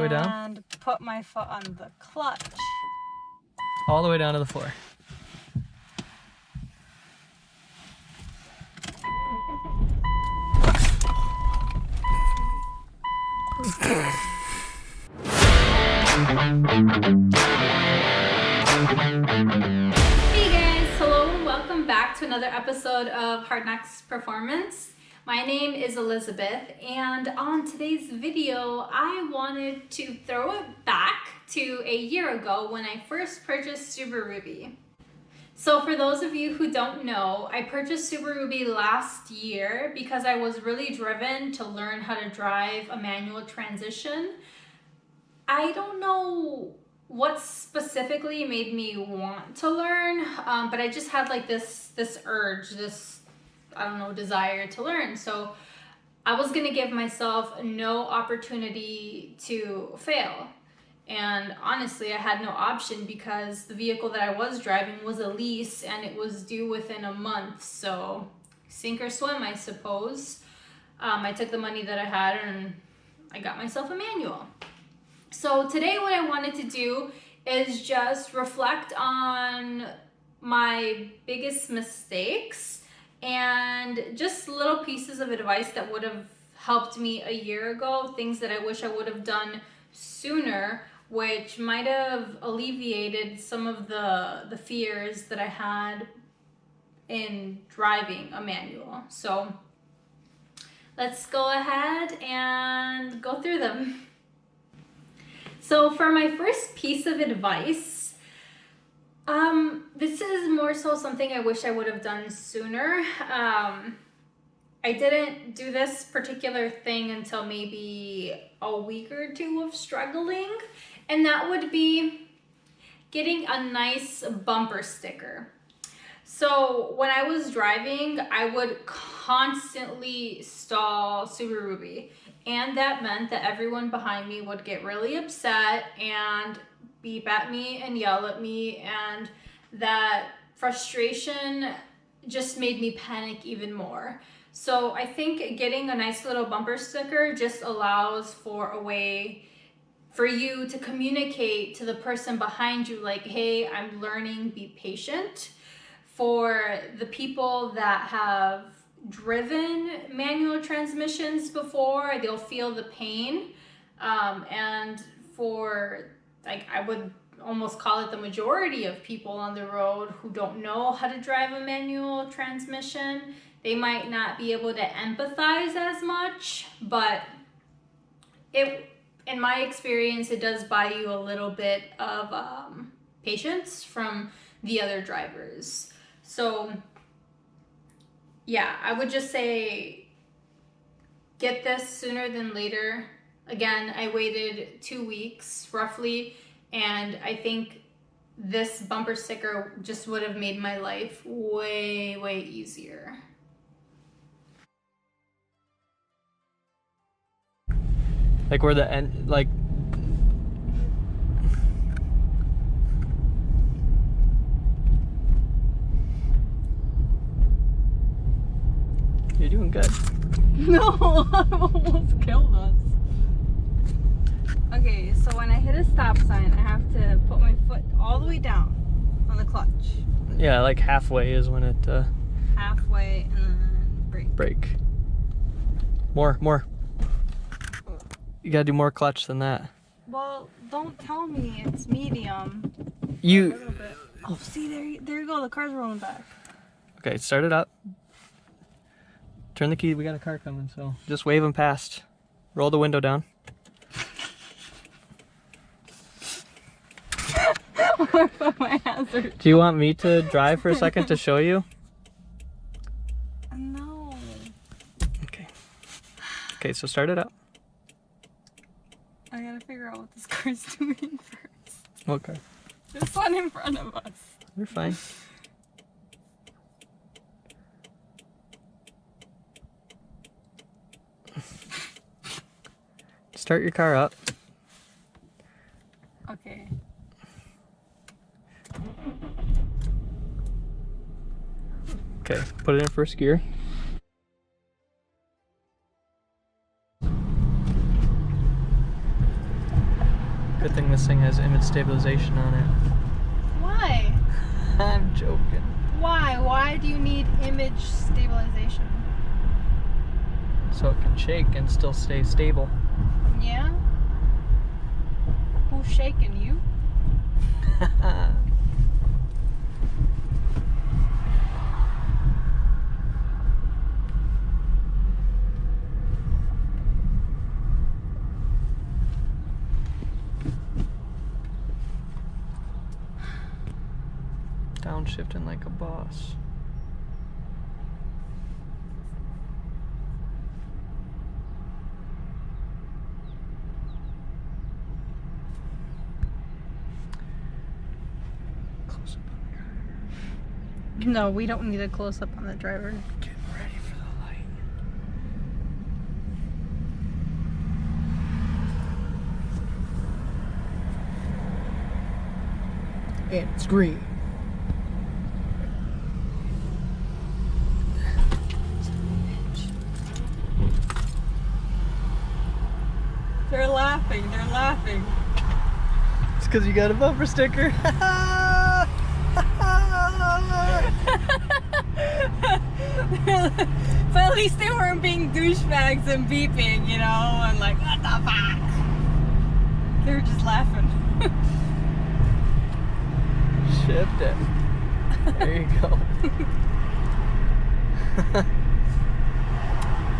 way down? And put my foot on the clutch. All the way down to the floor. Hey guys, hello and welcome back to another episode of Hard Knocks Performance. My name is Elizabeth, and on today's video I wanted to throw it back to a year ago when I first purchased Super Ruby. So for those of you who don't know, I purchased Super Ruby last year because I was really driven to learn how to drive a manual transmission. I don't know what specifically made me want to learn, but I just had like this urge, desire to learn. So I was gonna give myself no opportunity to fail. And honestly, I had no option because the vehicle that I was driving was a lease and it was due within a month. So sink or swim, I suppose. I took the money that I had and I got myself a manual. So today what I wanted to do is just reflect on my biggest mistakes and just little pieces of advice that would have helped me a year ago, things that I wish I would have done sooner, which might have alleviated some of the fears that I had in driving a manual. So let's go ahead and go through them. So for my first piece of advice, this is more so something I wish I would have done sooner. I didn't do this particular thing until maybe a week or two of struggling, and that would be getting a nice bumper sticker. So when I was driving, I would constantly stall Super Ruby. And that meant that everyone behind me would get really upset and beep at me and yell at me. And that frustration just made me panic even more. So I think getting a nice little bumper sticker just allows for a way for you to communicate to the person behind you, like, hey, I'm learning, be patient. For the people that have driven manual transmissions before, they'll feel the pain, and for, like, I would almost call it the majority of people on the road who don't know how to drive a manual transmission, they might not be able to empathize as much, but in my experience, it does buy you a little bit of patience from the other drivers. So yeah, I would just say get this sooner than later. Again, I waited 2 weeks roughly, and I think this bumper sticker just would have made my life way, way easier. Like where the end, like, you're doing good. No, I almost killed us. Okay, so when I hit a stop sign, I have to put my foot all the way down on the clutch. Yeah, like halfway is when it Halfway and then brake. brake. More. You gotta do more clutch than that. Well, don't tell me it's medium. A You little bit. Oh, see, there you go. The car's rolling back. okay? Start it up. Turn the key. We got a car coming, so just wave them past. Roll the window down. My hazard. Do you want me to drive for a second to show you? No. Okay. Okay, so start it up. I gotta figure out what this car's doing first. Okay. This one in front of us. You're fine. Start your car up. Okay. Okay, put it in first gear. Good thing this thing has image stabilization on it. Why? I'm joking. Why? Why do you need image stabilization? So it can shake and still stay stable. Yeah? Who's shaking you? Downshifting like a boss. Close up on the driver. No, we don't need a close up on the driver. Getting ready for the light. And it's green. They're laughing. They're laughing. It's because you got a bumper sticker. But at least they weren't being douchebags and beeping, you know, and like, what the fuck? They were just laughing. Shift it. There you go.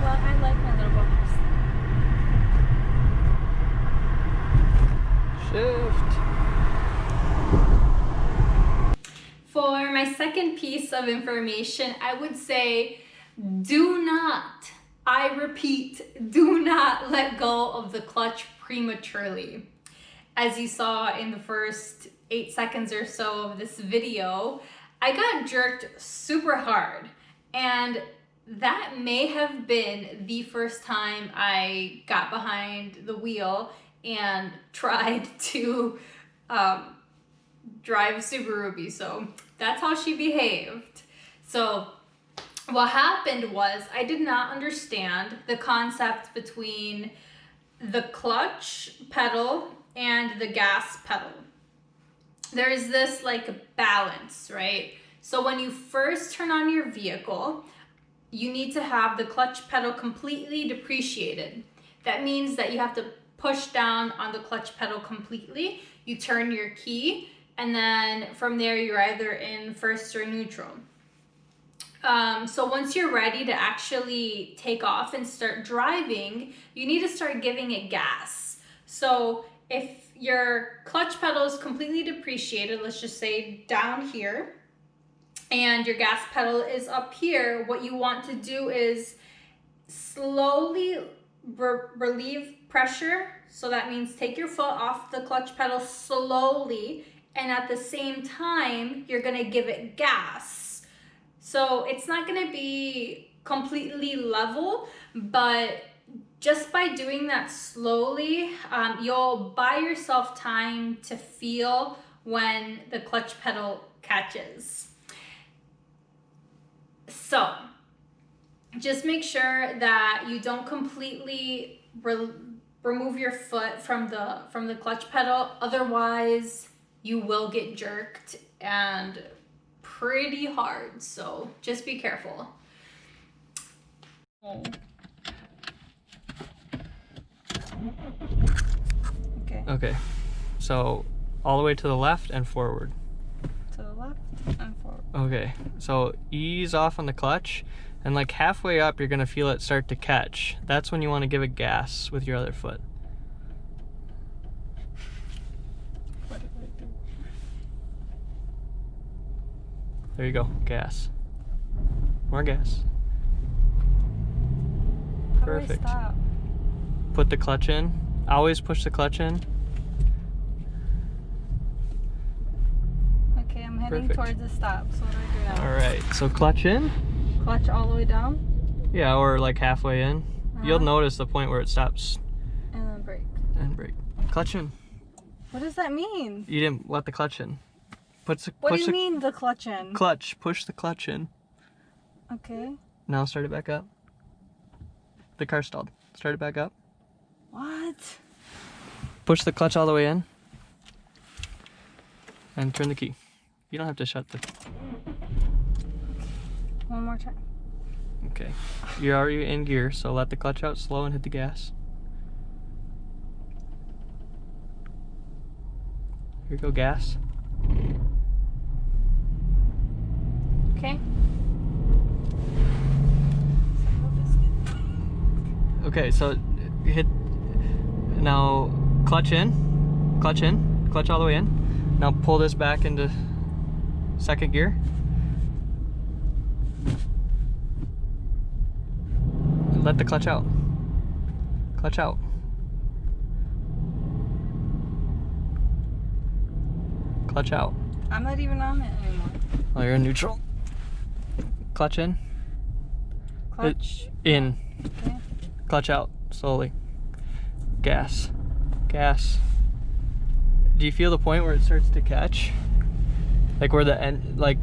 Well, I like my little bumpers. Shift. For my second piece of information, I would say do not, I repeat, do not let go of the clutch prematurely. As you saw in the first 8 seconds or so of this video, I got jerked super hard, and that may have been the first time I got behind the wheel and tried to drive Super Ruby. So that's how she behaved. So what happened was I did not understand the concept between the clutch pedal and the gas pedal. There is this like balance, right? So when you first turn on your vehicle, you need to have the clutch pedal completely depreciated. That means that you have to push down on the clutch pedal completely. You turn your key, and then from there you're either in first or neutral. So once you're ready to actually take off and start driving, you need to start giving it gas. So if your clutch pedal is completely depreciated, let's just say down here, and your gas pedal is up here, what you want to do is slowly relieve pressure. So that means take your foot off the clutch pedal slowly, and at the same time, you're gonna give it gas. So it's not gonna be completely level, but just by doing that slowly, you'll buy yourself time to feel when the clutch pedal catches. So just make sure that you don't completely remove your foot from the clutch pedal. Otherwise, you will get jerked, and pretty hard. So just be careful. Okay. So all the way to the left and forward. To the left and forward. Okay. So ease off on the clutch, and like halfway up, you're gonna feel it start to catch. That's when you want to give it gas with your other foot. There you go, gas. More gas. How do I Perfect. stop? Put the clutch in. Always push the clutch in. Okay, I'm heading Perfect. towards the stop. So what do I do now? All right, so clutch in. Clutch all the way down? Yeah, or like halfway in. You'll notice the point where it stops. And then brake. And brake. Clutch in. What does that mean? You didn't let the clutch in. What do you mean the clutch in? Clutch. Push the clutch in. Okay. Now start it back up. The car stalled. Start it back up. What? Push the clutch all the way in. And turn the key. You don't have to shut the... One more time. Okay. You're already in gear, so let the clutch out slow and hit the gas. Here you go, gas. Okay. Okay, so hit... Now, clutch in. Clutch in. Clutch all the way in. Now pull this back into second gear. Let the clutch out. Clutch out. Clutch out. I'm not even on it anymore. Oh, you're in neutral. Clutch in. Clutch. In. Okay. Clutch out. Slowly. Gas. Gas. Do you feel the point where it starts to catch? Like where the end, like...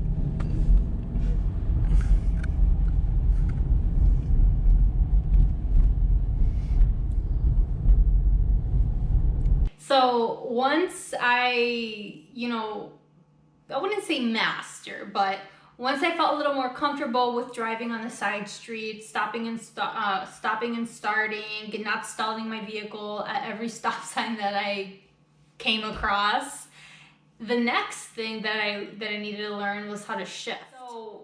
So once I wouldn't say master, but once I felt a little more comfortable with driving on the side street, stopping and starting, and not stalling my vehicle at every stop sign that I came across, the next thing that I needed to learn was how to shift. So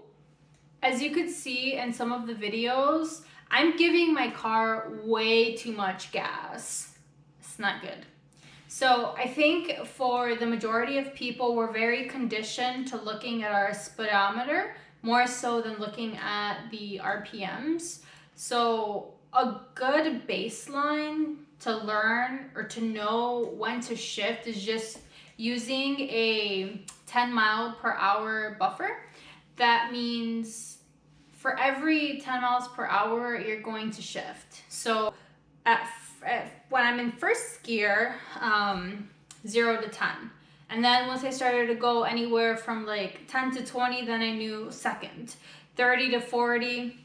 as you could see in some of the videos, I'm giving my car way too much gas. It's not good. So I think for the majority of people, we're very conditioned to looking at our speedometer more so than looking at the RPMs. So a good baseline to learn or to know when to shift is just using a 10 mile per hour buffer. That means for every 10 miles per hour, you're going to shift. So when I'm in first gear, 0 to 10. And then once I started to go anywhere from like 10 to 20, then I knew second. 30 to 40,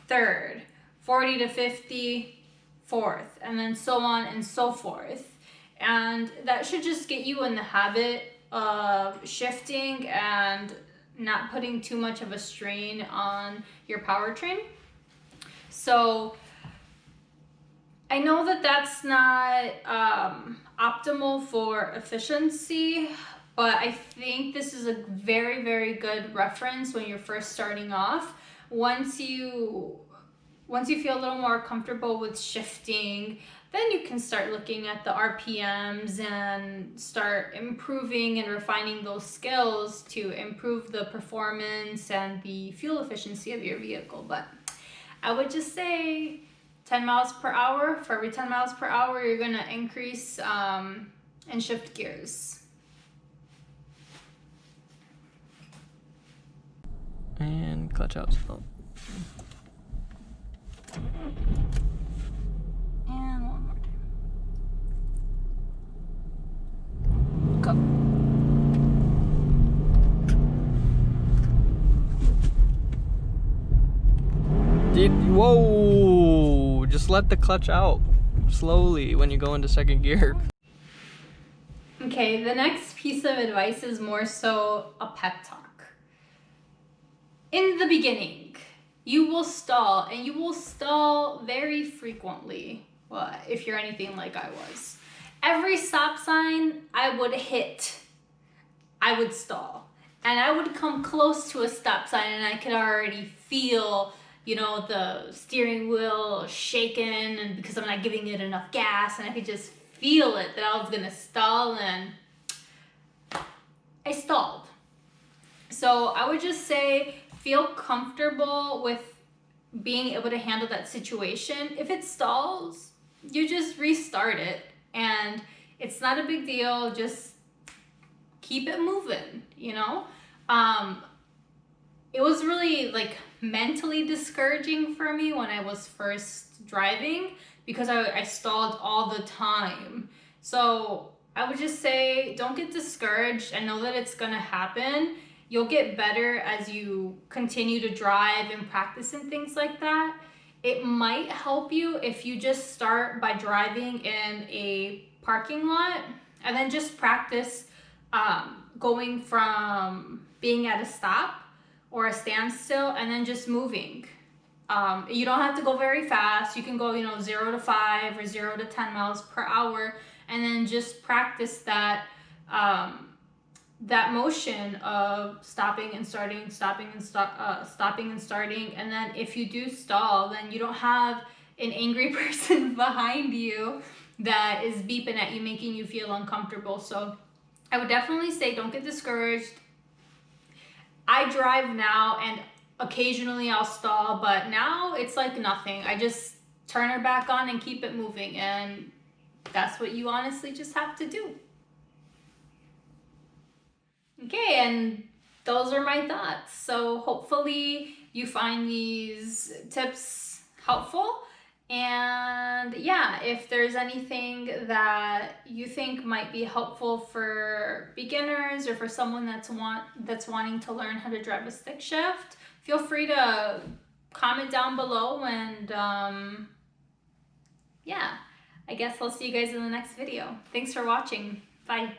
third. 40 to 50, fourth. And then so on and so forth. And that should just get you in the habit of shifting and not putting too much of a strain on your powertrain. So I know that that's not optimal for efficiency, but I think this is a very, very good reference when you're first starting off. Once you feel a little more comfortable with shifting, then you can start looking at the RPMs and start improving and refining those skills to improve the performance and the fuel efficiency of your vehicle. But I would just say 10 miles per hour. For every 10 miles per hour, you're going to increase and shift gears. And clutch out slow. And one more time. Go. Whoa! Just let the clutch out slowly when you go into second gear. Okay, the next piece of advice is more so a pep talk. In the beginning, you will stall, and you will stall very frequently. Well, if you're anything like I was. Every stop sign I would hit, I would stall. And I would come close to a stop sign and I could already feel, the steering wheel shaking, and because I'm not giving it enough gas, and I could just feel it that I was gonna stall, and I stalled. So I would just say, feel comfortable with being able to handle that situation. If it stalls, you just restart it, and it's not a big deal. Just keep it moving, It was really mentally discouraging for me when I was first driving because I stalled all the time. So I would just say, don't get discouraged. I know that it's gonna happen. You'll get better as you continue to drive and practice and things like that. It might help you if you just start by driving in a parking lot and then just practice going from being at a stop or a standstill and then just moving. You don't have to go very fast. You can go, 0 to 5 or 0 to 10 miles per hour, and then just practice that that motion of stopping and starting, stopping and starting. And then if you do stall, then you don't have an angry person behind you that is beeping at you, making you feel uncomfortable. So I would definitely say don't get discouraged. I drive now and occasionally I'll stall, but now it's like nothing. I just turn her back on and keep it moving, and that's what you honestly just have to do. Okay, and those are my thoughts. So hopefully you find these tips helpful. And yeah, if there's anything that you think might be helpful for beginners or for someone that's wanting to learn how to drive a stick shift, feel free to comment down below. And yeah, I guess I'll see you guys in the next video. Thanks for watching. Bye.